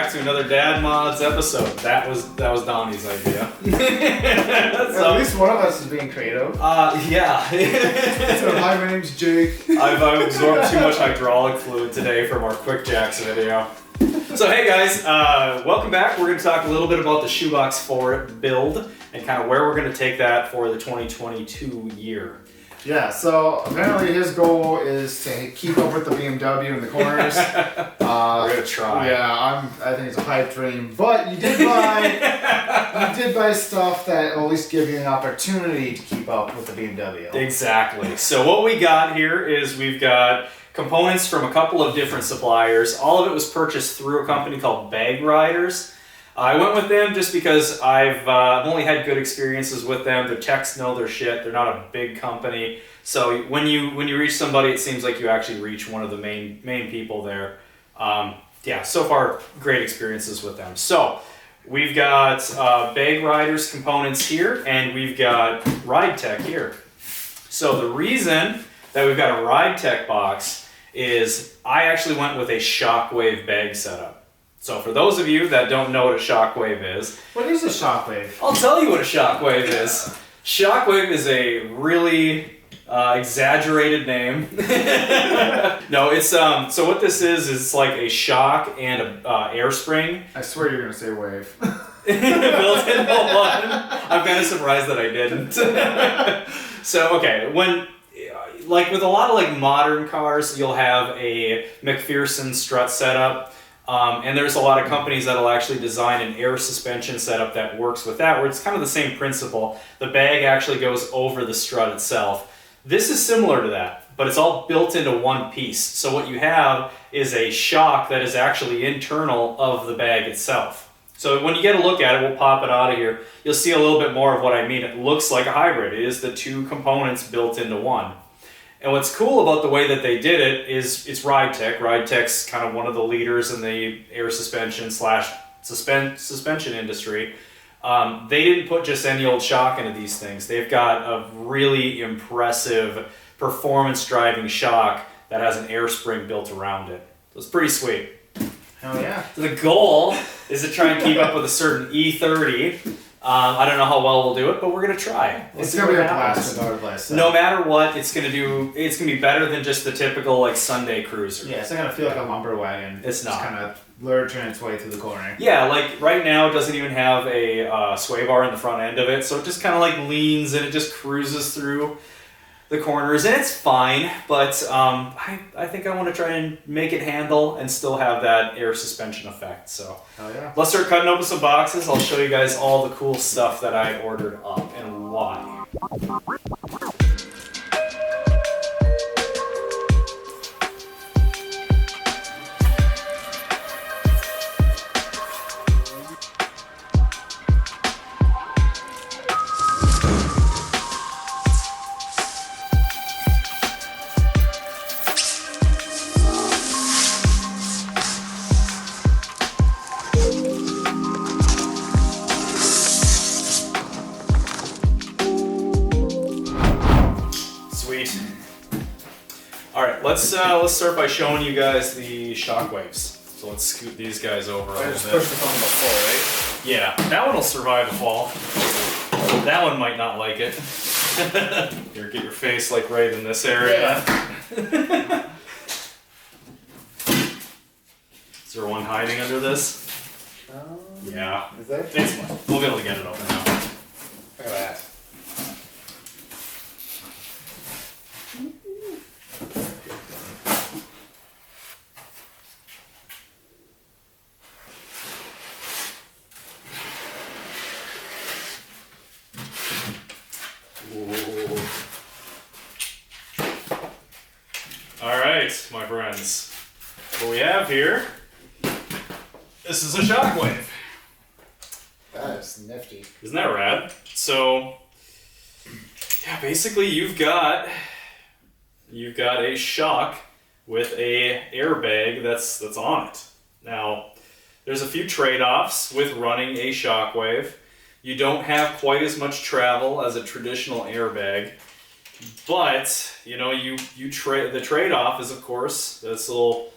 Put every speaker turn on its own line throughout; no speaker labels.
back to another Dad Mods episode. That was Donnie's idea.
At least one of us is being creative.
Yeah.
So, hi, my name's Jake.
I've absorbed too much hydraulic fluid today from our Quick Jacks video. So hey guys, welcome back. We're going to talk a little bit about the Shoebox Ford build and kind of where we're going to take that for the 2022 year.
Yeah, so apparently his goal is to keep up with the BMW in the corners.
We're going to try.
Yeah, I think it's a pipe dream. But you did buy stuff that will at least give you an opportunity to keep up with the BMW.
Exactly. So what we got here is we've got components from a couple of different suppliers. All of it was purchased through a company called BagRiders. I went with them just because I've only had good experiences with them. The techs know their shit. They're not a big company. So when you reach somebody, it seems like you actually reach one of the main people there. Yeah, so far, great experiences with them. So we've got BagRiders components here, and we've got Ride Tech here. So the reason that we've got a Ride Tech box is I actually went with a shockwave bag setup. So for those of you that don't know what a shockwave is...
What is a shockwave?
I'll tell you what a shockwave is. Shockwave is a really exaggerated name. No, it's so what this is it's like a shock and a air spring.
I swear you're going to say wave.
Built into one. I'm kind of surprised that I didn't. So, okay, like with a lot of like modern cars, you'll have a McPherson strut setup. And there's a lot of companies that'll actually design an air suspension setup that works with that, where it's kind of the same principle. The bag actually goes over the strut itself. This is similar to that, but it's all built into one piece. So what you have is a shock that is actually internal of the bag itself. So when you get a look at it, we'll pop it out of here, you'll see a little bit more of what I mean. It looks like a hybrid. It is the two components built into one. And what's cool about the way that they did it is it's Ride Tech. Ride Tech's kind of one of the leaders in the air suspension / suspension industry. They didn't put just any old shock into these things. They've got a really impressive performance driving shock that has an air spring built around it. So it's pretty sweet.
Hell yeah.
The goal is to try and keep up with a certain E30. I don't know how well we'll do it, but we're going to try.
It's going to be a blast regardless. So.
No matter what, it's going to be better than just the typical like Sunday cruiser.
Yeah, it's not going to feel like a lumber wagon.
It's not.
It's kind of lurching its way through the corner.
Yeah, like right now it doesn't even have a sway bar in the front end of it, so it just kind of like leans and it just cruises through the corners, and it's fine, but I think I want to try and make it handle and still have that air suspension effect. So
yeah.
Let's start cutting open some boxes. I'll show you guys all the cool stuff that I ordered up and why. Let's start by showing you guys the shockwaves. So let's scoot these guys over a little bit.
Just push the phone before, right?
Yeah, that one will survive a fall. That one might not like it. Here, get your face like right in this area.
Yeah.
Is there one hiding under this? Yeah.
Is there?
It's fine. We'll be able to get it open now.
Look at that.
Alright, my friends. What we have here, this is a shockwave.
That is nifty.
Isn't that rad? So, yeah, basically you've got a shock with a airbag that's on it. Now, there's a few trade-offs with running a shockwave. You don't have quite as much travel as a traditional airbag, but you know the trade-off is, of course, this little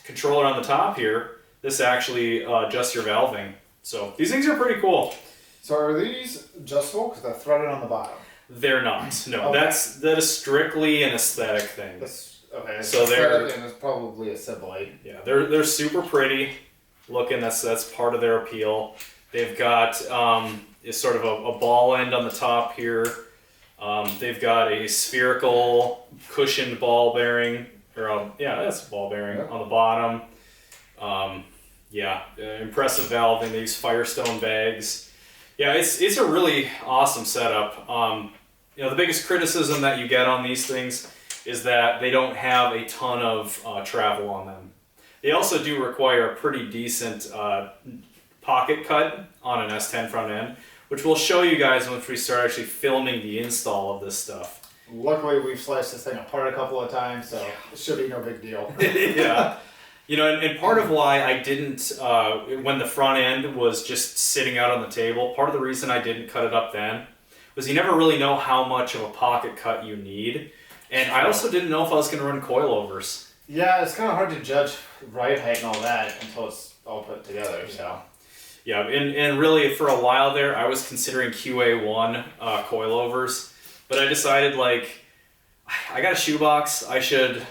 controller on the top here this actually adjusts your valving. So these things are pretty cool.
So are these adjustable because they're threaded on the bottom?
They're not. No,
Okay.
that is strictly an aesthetic thing.
Okay.
So they're
and it's probably a Siblite.
Yeah, they're super pretty looking. That's part of their appeal. They've got is sort of a ball end on the top here. They've got a spherical cushioned ball bearing, or that's a ball bearing on the bottom. Impressive valving. They use Firestone bags. Yeah, it's a really awesome setup. The biggest criticism that you get on these things is that they don't have a ton of travel on them. They also do require a pretty decent pocket cut on an S10 front end, which we'll show you guys once we start actually filming the install of this stuff.
Luckily, we've sliced this thing apart a couple of times, so it should be no big deal.
Yeah. And part of why I didn't, when the front end was just sitting out on the table, part of the reason I didn't cut it up then was you never really know how much of a pocket cut you need. And I also didn't know if I was going to run coilovers.
Yeah, it's kind of hard to judge ride height and all that until it's all put together, so.
Yeah, and really for a while there, I was considering QA1 coilovers, but I decided I got a shoebox, I should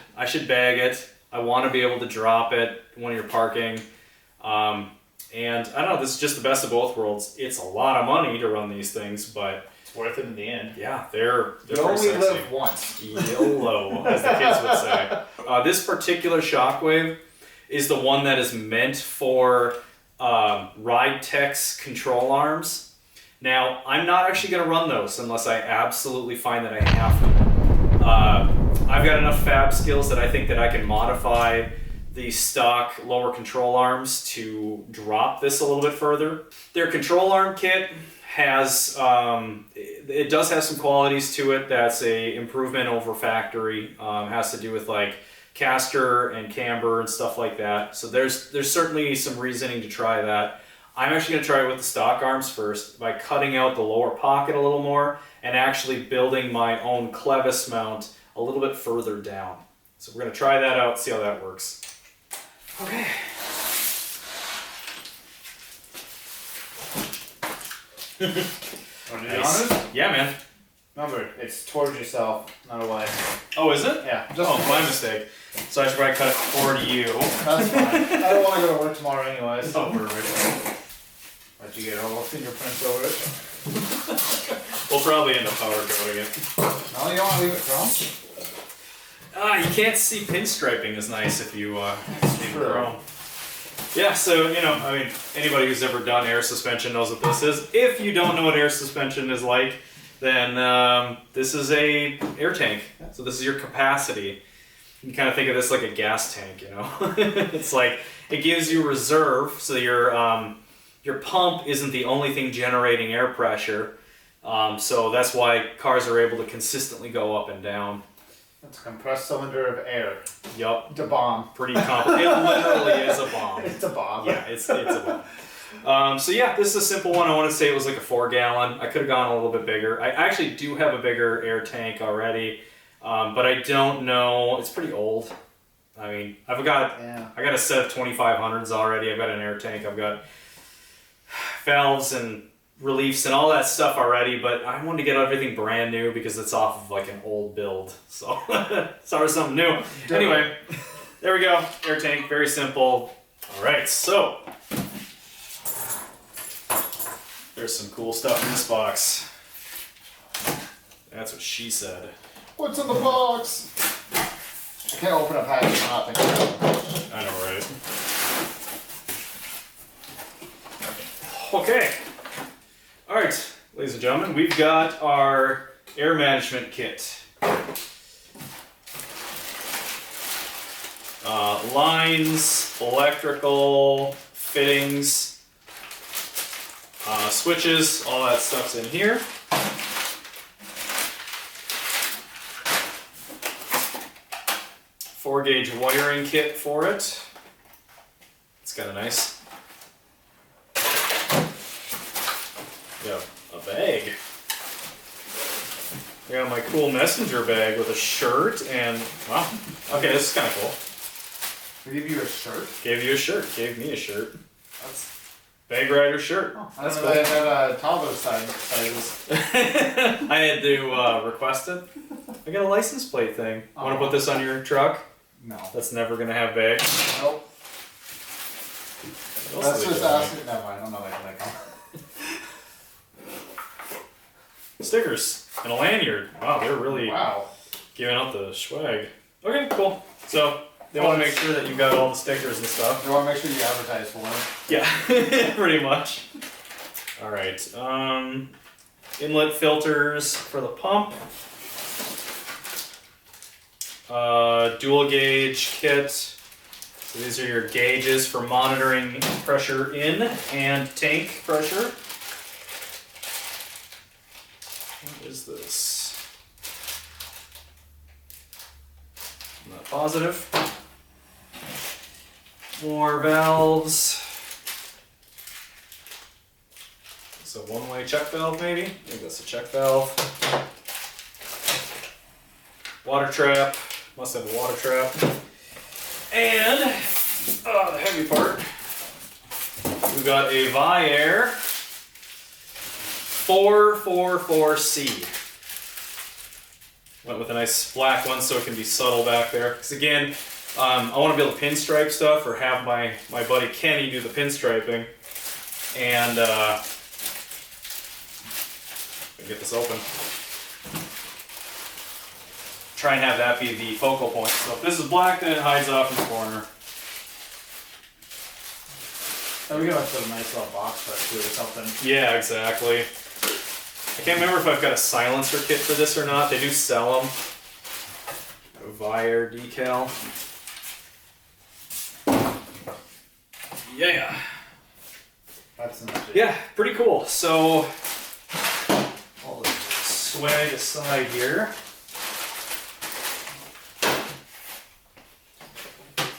bag it. I want to be able to drop it when you're parking. And I don't know, this is just the best of both worlds. It's a lot of money to run these things, but
it's worth it in the end.
Yeah, they're
you
pretty
only
sexy.
live once.
YOLO, as the kids would say. This particular shockwave is the one that is meant for Ride Tech's control arms. Now, I'm not actually going to run those unless I absolutely find that I have to. I've got enough fab skills that I think that I can modify the stock lower control arms to drop this a little bit further. Their control arm kit has, it does have some qualities to it that's a improvement over factory. Has to do with caster and camber and stuff like that. So there's certainly some reasoning to try that. I'm actually going to try it with the stock arms first by cutting out the lower pocket a little more and actually building my own clevis mount a little bit further down. So we're going to try that out, see how that works. Okay.
Want to be honest?
Yeah, man.
Remember, it's towards yourself, not away.
Oh, is it?
Yeah.
My mistake. So I should probably cut it toward you.
That's fine. I don't want to go to work tomorrow anyways.
Oh, perfect.
Let you get all the fingerprints over it.
We'll probably end up powder coating it.
No, you don't want to leave it chrome?
You can't see pinstriping as nice if you leave it
True.
chrome. Yeah, so, anybody who's ever done air suspension knows what this is. If you don't know what air suspension is like, then this is a air tank. So this is your capacity. You can kind of think of this like a gas tank, It's it gives you reserve, so your pump isn't the only thing generating air pressure. So that's why cars are able to consistently go up and down.
It's a compressed cylinder of air.
Yup.
It's a bomb.
Pretty complicated. It literally is a bomb.
It's a bomb.
Yeah, it's a bomb. So yeah, this is a simple one. I want to say it was like a 4-gallon. I could have gone a little bit bigger. I actually do have a bigger air tank already, but I don't know. It's pretty old. I got a set of 2500s already. I've got an air tank. I've got valves and reliefs and all that stuff already, but I wanted to get everything brand new because it's off of an old build. So sorry, something new. Anyway, there we go. Air tank, very simple. All right, so there's some cool stuff in this box. That's what she said.
What's in the box? I can't open a package and not think about it.
I know, right? Okay. All right, ladies and gentlemen, we've got our air management kit. Lines, electrical, fittings, switches, all that stuff's in here. 4-gauge wiring kit for it. It's kind of nice. Yeah, a bag. I got my cool messenger bag with a shirt and, wow, okay, this is kind of cool.
We give you a shirt?
Gave you a shirt. Gave me a shirt.
That's...
BagRiders shirt.
Oh,
That's
cool. They had toddler sizes.
I had to request it. I got a license plate thing. Want to put this on your truck?
No.
That's never going to have bags.
Nope. That's just asking. No, I don't know where they come.
Stickers and a lanyard. Wow, they're really giving out the swag. Okay, cool. So they want to make sure that you've got all the stickers and stuff.
They want to make sure you advertise for them.
Yeah, pretty much. All right. Inlet filters for the pump. Dual gauge kit. So these are your gauges for monitoring pressure in and tank pressure. What is this? Not positive. More valves. It's a one-way check valve, maybe? I think that's a check valve. Water trap. Must have a water trap. And the heavy part. We've got a Viair 444C. Went with a nice black one so it can be subtle back there. Because again, I want to be able to pinstripe stuff or have my buddy Kenny do the pinstriping. And get this open. Try and have that be the focal point. So if this is black, then it hides off in the corner.
And we can put a nice little box for it too or something.
Yeah, exactly. I can't remember if I've got a silencer kit for this or not. They do sell them. A Viair decal. Yeah.
That's enough.
Yeah, pretty cool. So, all the swag aside here.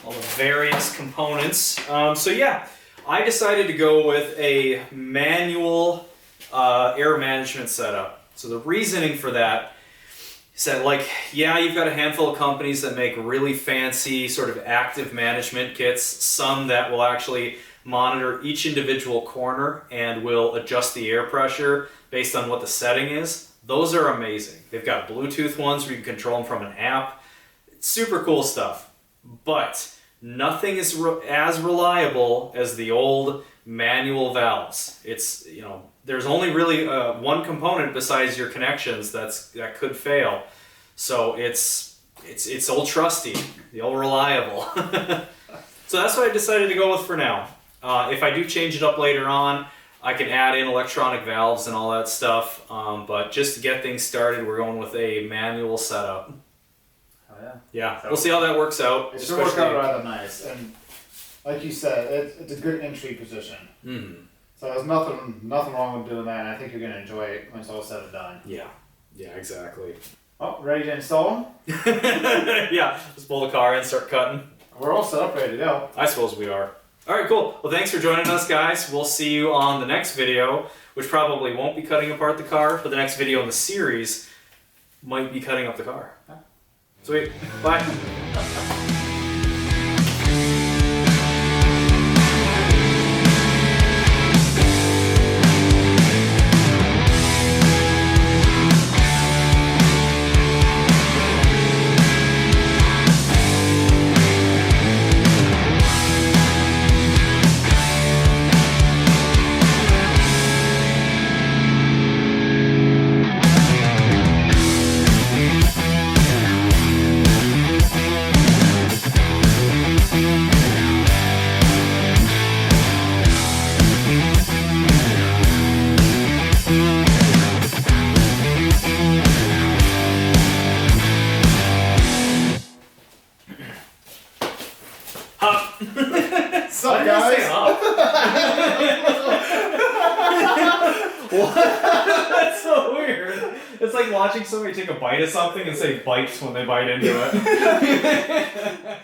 All the various components. So yeah, I decided to go with a manual air management setup. So the reasoning for that is that, like, yeah, you've got a handful of companies that make really fancy sort of active management kits, some that will actually monitor each individual corner and will adjust the air pressure based on what the setting is. Those are amazing. They've got Bluetooth ones where you can control them from an app. It's super cool stuff. But nothing is as reliable as the old manual valves. It's, you know, there's only really one component besides your connections that could fail. So it's old trusty, the old reliable. So that's what I decided to go with for now. If I do change it up later on, I can add in electronic valves and all that stuff. But just to get things started, we're going with a manual setup.
Oh yeah.
Yeah, we'll see how that works out.
It should work out rather nice, and like you said, it's a good entry position.
Mm-hmm.
So there's nothing wrong with doing that, and I think you're gonna enjoy it when it's all said and done.
Yeah, exactly.
Oh, ready to install them?
Yeah, let's pull the car in, start cutting.
We're all set up, ready to go.
I suppose we are. All right, cool. Well, thanks for joining us, guys. We'll see you on the next video, which probably won't be cutting apart the car, but the next video in the series might be cutting up the car. Sweet. Bye.
Sup, guys?
What? That's so weird. It's like watching somebody take a bite of something and say bites when they bite into it.